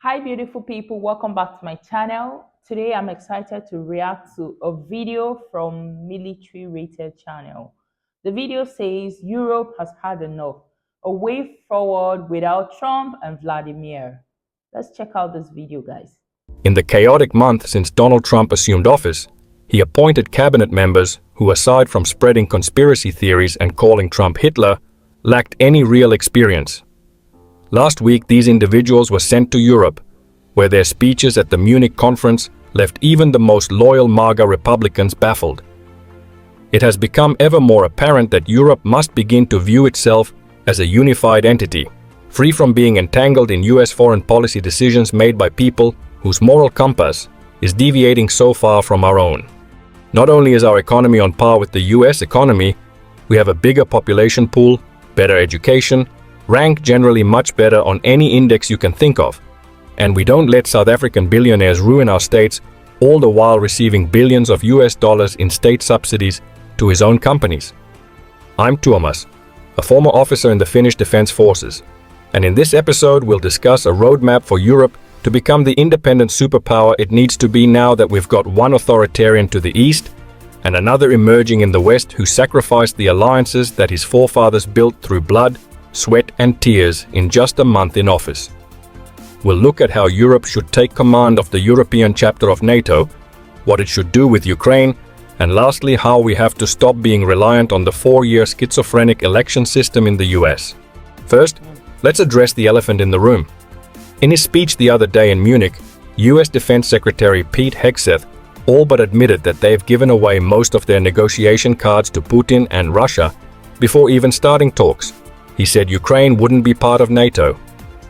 Hi beautiful people, welcome back to my channel. Today I'm excited to react to a video from military rated channel. The video says Europe has had enough, a way forward without Trump and Vladimir. Let's check out this video, guys. In the chaotic month since Donald Trump assumed office, he appointed cabinet members who, aside from spreading conspiracy theories and calling Trump Hitler, lacked any real experience. Last week, these individuals were sent to Europe, where their speeches at the Munich conference left even the most loyal MAGA Republicans baffled. It has become ever more apparent that Europe must begin to view itself as a unified entity, free from being entangled in US foreign policy decisions made by people whose moral compass is deviating so far from our own. Not only is our economy on par with the US economy, we have a bigger population pool, better education, rank generally much better on any index you can think of, and we don't let South African billionaires ruin our states, all the while receiving billions of US dollars in state subsidies to his own companies. I'm Tuomas, a former officer in the Finnish Defense Forces, and in this episode we'll discuss a roadmap for Europe to become the independent superpower it needs to be now that we've got one authoritarian to the east and another emerging in the west who sacrificed the alliances that his forefathers built through blood, sweat and tears in just a month in office. We'll look at how Europe should take command of the European chapter of NATO, what it should do with Ukraine, and lastly how we have to stop being reliant on the 4-year schizophrenic election system in the US. First, let's address the elephant in the room. In his speech the other day in Munich, US Defense Secretary Pete Hegseth all but admitted that they've given away most of their negotiation cards to Putin and Russia before even starting talks. He said Ukraine wouldn't be part of NATO.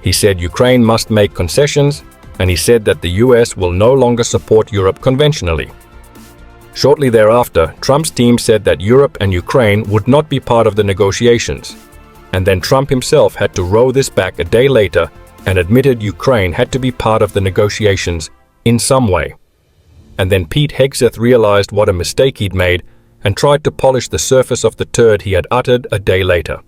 He said Ukraine must make concessions, and he said that the US will no longer support Europe conventionally. Shortly thereafter, Trump's team said that Europe and Ukraine would not be part of the negotiations. And then Trump himself had to row this back a day later and admitted Ukraine had to be part of the negotiations in some way. And then Pete Hegseth realized what a mistake he'd made and tried to polish the surface of the turd he had uttered a day later.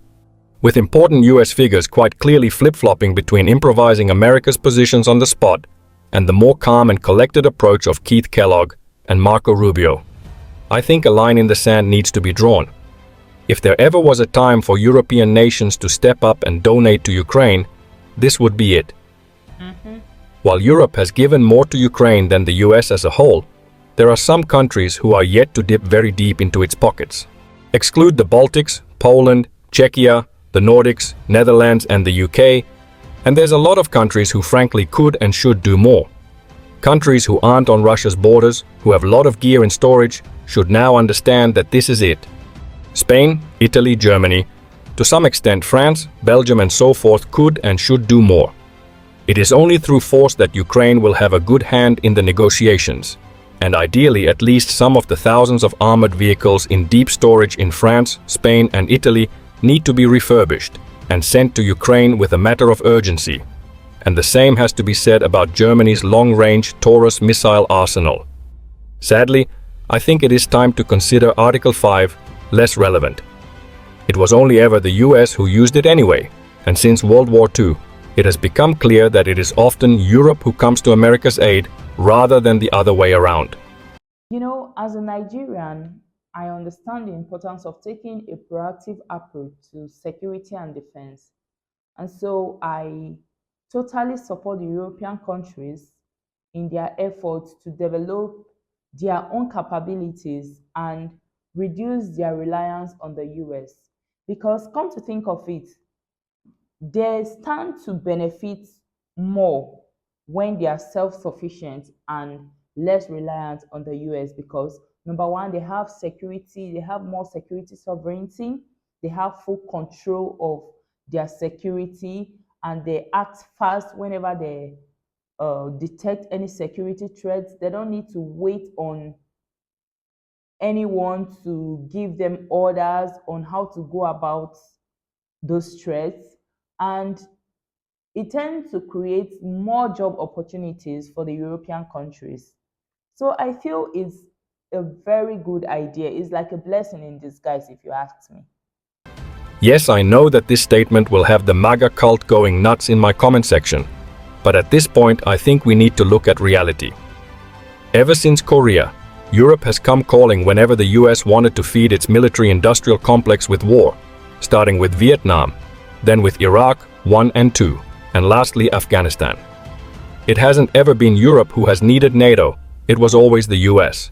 With important US figures quite clearly flip-flopping between improvising America's positions on the spot and the more calm and collected approach of Keith Kellogg and Marco Rubio, I think a line in the sand needs to be drawn. If there ever was a time for European nations to step up and donate to Ukraine, this would be it. While Europe has given more to Ukraine than the US as a whole, there are some countries who are yet to dip very deep into its pockets. Exclude the Baltics, Poland, Czechia, the Nordics, Netherlands and the UK, and there's a lot of countries who frankly could and should do more. Countries who aren't on Russia's borders, who have a lot of gear in storage, should now understand that this is it. Spain, Italy, Germany, to some extent France, Belgium and so forth could and should do more. It is only through force that Ukraine will have a good hand in the negotiations, and ideally at least some of the thousands of armored vehicles in deep storage in France, Spain and Italy need to be refurbished and sent to Ukraine with a matter of urgency. And the same has to be said about Germany's long-range Taurus missile arsenal. Sadly, I think it is time to consider Article 5 less relevant. It was only ever the US who used it anyway, and since World War II, it has become clear that it is often Europe who comes to America's aid rather than the other way around. You know, as a Nigerian, I understand the importance of taking a proactive approach to security and defense. And so I totally support the European countries in their efforts to develop their own capabilities and reduce their reliance on the US. Because come to think of it, they stand to benefit more when they are self-sufficient and less reliant on the US because number one, they have security, they have more security sovereignty, they have full control of their security, and they act fast whenever they detect any security threats. They don't need to wait on anyone to give them orders on how to go about those threats. And it tends to create more job opportunities for the European countries. So I feel it's a very good idea. It's like a blessing in disguise, if you ask me. Yes, I know that this statement will have the MAGA cult going nuts in my comment section. But at this point, I think we need to look at reality. Ever since Korea, Europe has come calling whenever the US wanted to feed its military-industrial complex with war, starting with Vietnam, then with Iraq 1 and 2, and lastly Afghanistan. It hasn't ever been Europe who has needed NATO, it was always the US.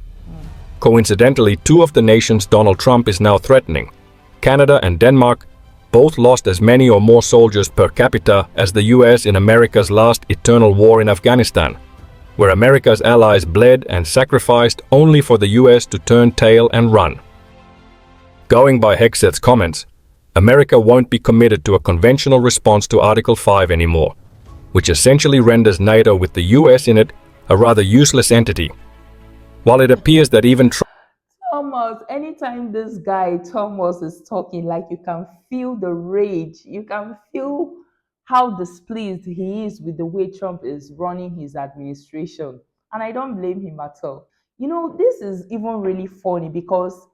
Coincidentally, two of the nations Donald Trump is now threatening, Canada and Denmark, both lost as many or more soldiers per capita as the US in America's last eternal war in Afghanistan, where America's allies bled and sacrificed only for the US to turn tail and run. Going by 𝐋𝐈𝐊𝐄 comments, America won't be committed to a conventional response to Article 5 anymore, which essentially renders NATO with the US in it a rather useless entity. While it appears that even Thomas, anytime this guy Thomas is talking, like you can feel the rage, you can feel how displeased he is with the way Trump is running his administration. And I don't blame him at all. You know, this is even really funny because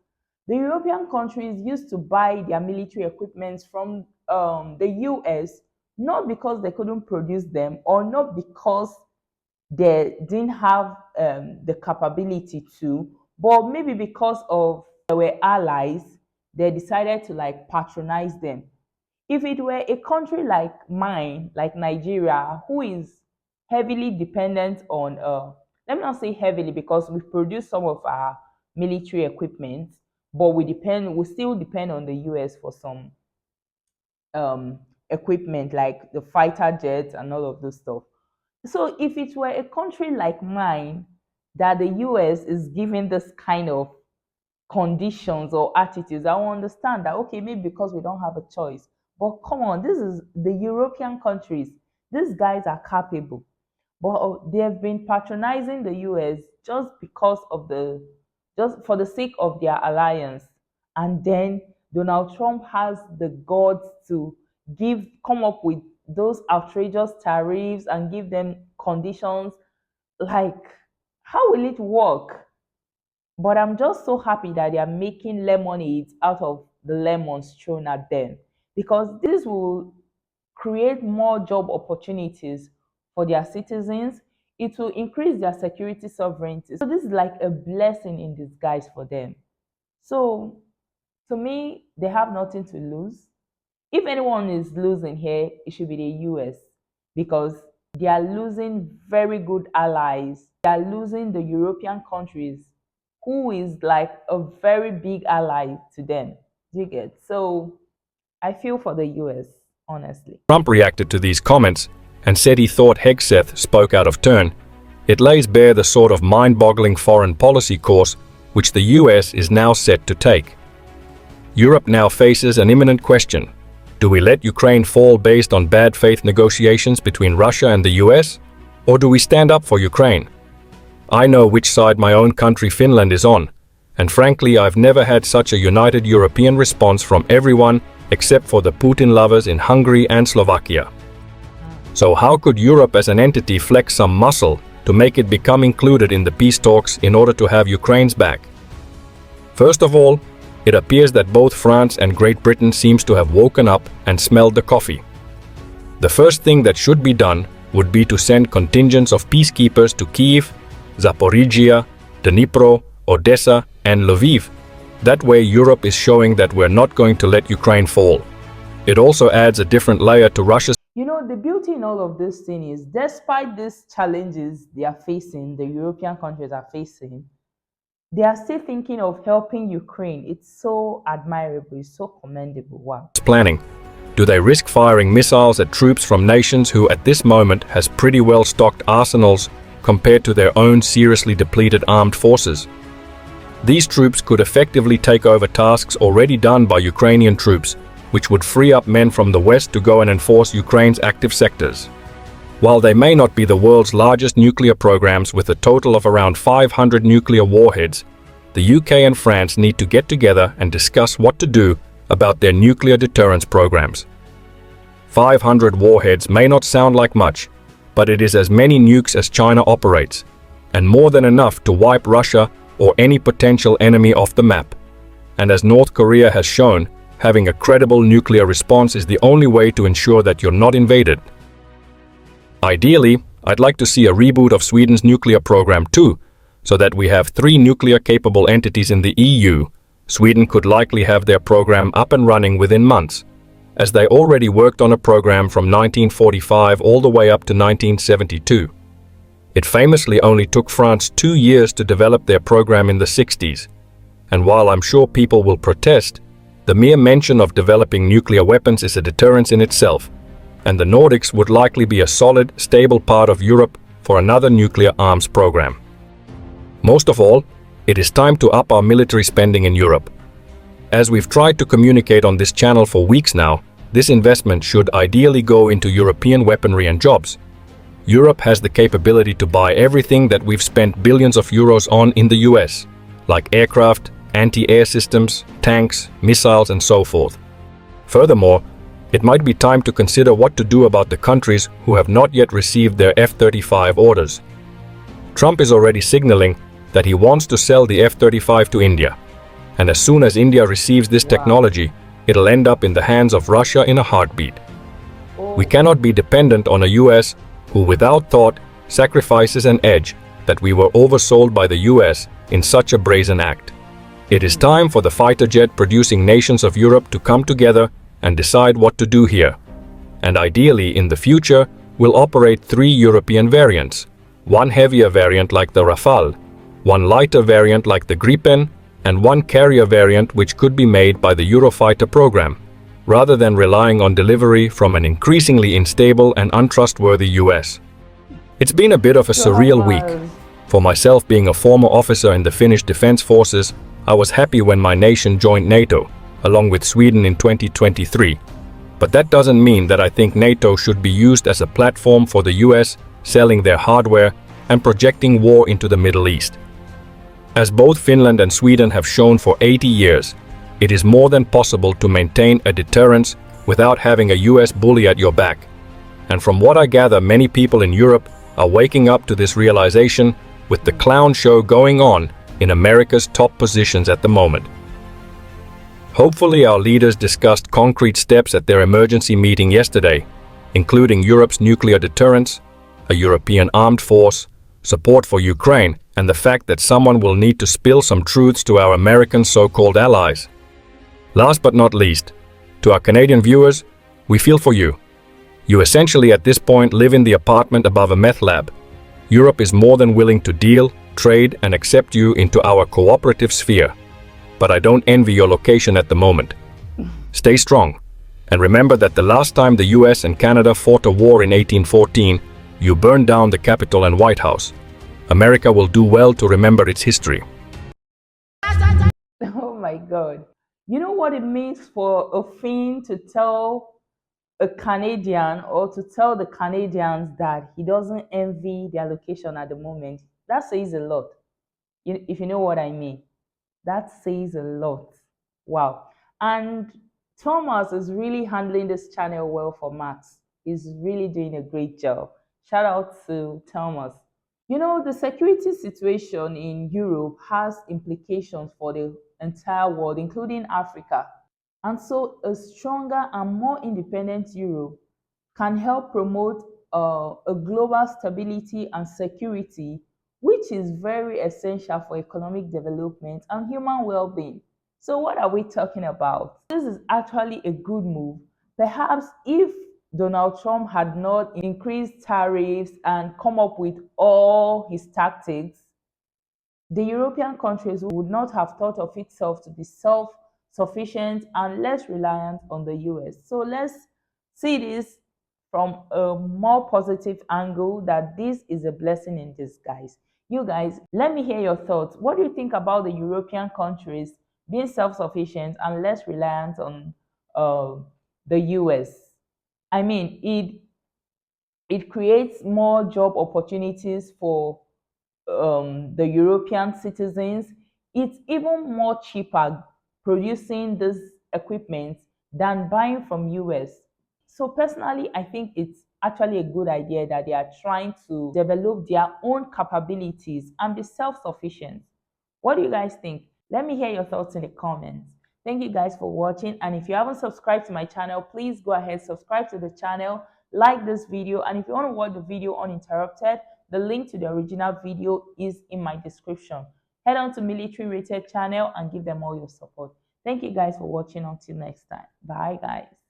the European countries used to buy their military equipment from the US, not because they couldn't produce them or not because they didn't have the capability to, but maybe because of they were allies, they decided to like patronize them. If it were a country like mine, like Nigeria, who is heavily dependent on, let me not say heavily because we produce some of our military equipment, but we still depend on the US for some equipment like the fighter jets and all of those stuff. So if it were a country like mine that the US is giving this kind of conditions or attitudes, I will understand that, okay, maybe because we don't have a choice. But come on, this is the European countries. These guys are capable. But they have been patronizing the US just because of just for the sake of their alliance. And then Donald Trump has the guts to come up with those outrageous tariffs and give them conditions. Like, how will it work? But I'm just so happy that they are making lemonade out of the lemons thrown at them, because this will create more job opportunities for their citizens. It will increase their security sovereignty. So this is like a blessing in disguise for them. So to me, they have nothing to lose. If anyone is losing here, it should be the US, because they are losing very good allies. They are losing the European countries, who is like a very big ally to them. Do you get? So I feel for the US, honestly. Trump reacted to these comments and said he thought 𝐋𝐈𝐊𝐄 spoke out of turn, it lays bare the sort of mind-boggling foreign policy course which the US is now set to take. Europe now faces an imminent question. Do we let Ukraine fall based on bad faith negotiations between Russia and the US? Or do we stand up for Ukraine? I know which side my own country Finland is on, and frankly I've never had such a united European response from everyone except for the Putin lovers in Hungary and Slovakia. So how could Europe as an entity flex some muscle to make it become included in the peace talks in order to have Ukraine's back? First of all, it appears that both France and Great Britain seems to have woken up and smelled the coffee. The first thing that should be done would be to send contingents of peacekeepers to Kyiv, Zaporizhia, Dnipro, Odessa and Lviv. That way Europe is showing that we're not going to let Ukraine fall. It also adds a different layer to Russia's. You know, the beauty in all of this thing is, despite these challenges they are facing, the European countries are facing, they are still thinking of helping Ukraine. It's so admirable, it's so commendable. Wow. Planning. Do they risk firing missiles at troops from nations who at this moment has pretty well stocked arsenals compared to their own seriously depleted armed forces? These troops could effectively take over tasks already done by Ukrainian troops, which would free up men from the West to go and enforce Ukraine's active sectors. While they may not be the world's largest nuclear programs with a total of around 500 nuclear warheads, the UK and France need to get together and discuss what to do about their nuclear deterrence programs. 500 warheads may not sound like much, but it is as many nukes as China operates, and more than enough to wipe Russia or any potential enemy off the map. And as North Korea has shown, having a credible nuclear response is the only way to ensure that you're not invaded. Ideally, I'd like to see a reboot of Sweden's nuclear program too, so that we have 3 nuclear-capable entities in the EU. Sweden could likely have their program up and running within months, as they already worked on a program from 1945 all the way up to 1972. It famously only took France 2 years to develop their program in the 60s, and while I'm sure people will protest, the mere mention of developing nuclear weapons is a deterrence in itself, and the Nordics would likely be a solid, stable part of Europe for another nuclear arms program. Most of all, it is time to up our military spending in Europe. As we've tried to communicate on this channel for weeks now, this investment should ideally go into European weaponry and jobs. Europe has the capability to buy everything that we've spent billions of euros on in the US, like aircraft, anti-air systems, tanks, missiles, and so forth. Furthermore, it might be time to consider what to do about the countries who have not yet received their F-35 orders. Trump is already signaling that he wants to sell the F-35 to India, and as soon as India receives this technology, it'll end up in the hands of Russia in a heartbeat. We cannot be dependent on a US who, without thought, sacrifices an edge that we were oversold by the US in such a brazen act. It is time for the fighter jet producing nations of Europe to come together and decide what to do here. And ideally, in the future, we'll operate 3 European variants, one heavier variant like the Rafale, one lighter variant like the Gripen, and one carrier variant which could be made by the Eurofighter program, rather than relying on delivery from an increasingly unstable and untrustworthy US. It's been a bit of a surreal week. For myself, being a former officer in the Finnish Defense Forces, I was happy when my nation joined NATO, along with Sweden in 2023. But that doesn't mean that I think NATO should be used as a platform for the US selling their hardware and projecting war into the Middle East. As both Finland and Sweden have shown for 80 years, it is more than possible to maintain a deterrence without having a US bully at your back. And from what I gather, many people in Europe are waking up to this realization with the clown show going on in America's top positions at the moment. Hopefully, our leaders discussed concrete steps at their emergency meeting yesterday, including Europe's nuclear deterrence, a European armed force, support for Ukraine, and the fact that someone will need to spill some truths to our American so-called allies. Last but not least, to our Canadian viewers, we feel for you. You essentially at this point live in the apartment above a meth lab. Europe is more than willing to deal, trade, and accept you into our cooperative sphere. But I don't envy your location at the moment. Stay strong, and remember that the last time the US and Canada fought a war in 1814, you burned down the Capitol and White House. America will do well to remember its history. Oh my God. You know what it means for a Finn to tell a Canadian or to tell the Canadians that he doesn't envy their location at the moment? That says a lot, if you know what I mean. That says a lot. Wow. And Thomas is really handling this channel well for Max. He's really doing a great job. Shout out to Thomas. You know, the security situation in Europe has implications for the entire world, including Africa. And so, a stronger and more independent Europe can help promote a global stability and security, which is very essential for economic development and human well being. So, what are we talking about? This is actually a good move. Perhaps if Donald Trump had not increased tariffs and come up with all his tactics, the European countries would not have thought of itself to be self-sufficient and less reliant on the US. So let's see this from a more positive angle, that this is a blessing in disguise. You guys, let me hear your thoughts. What do you think about the European countries being self-sufficient and less reliant on the US? I mean, it creates more job opportunities for the European citizens. It's even more cheaper producing this equipment than buying from US. So personally, I think it's actually a good idea that they are trying to develop their own capabilities and be self-sufficient. What do you guys think? Let me hear your thoughts in the comments. Thank you guys for watching, and if you haven't subscribed to my channel, please go ahead, subscribe to the channel, like this video. And if you want to watch the video uninterrupted, the link to the original video is in my description. Head on to Military Rated channel and give them all your support. Thank you guys for watching. Until next time. Bye guys.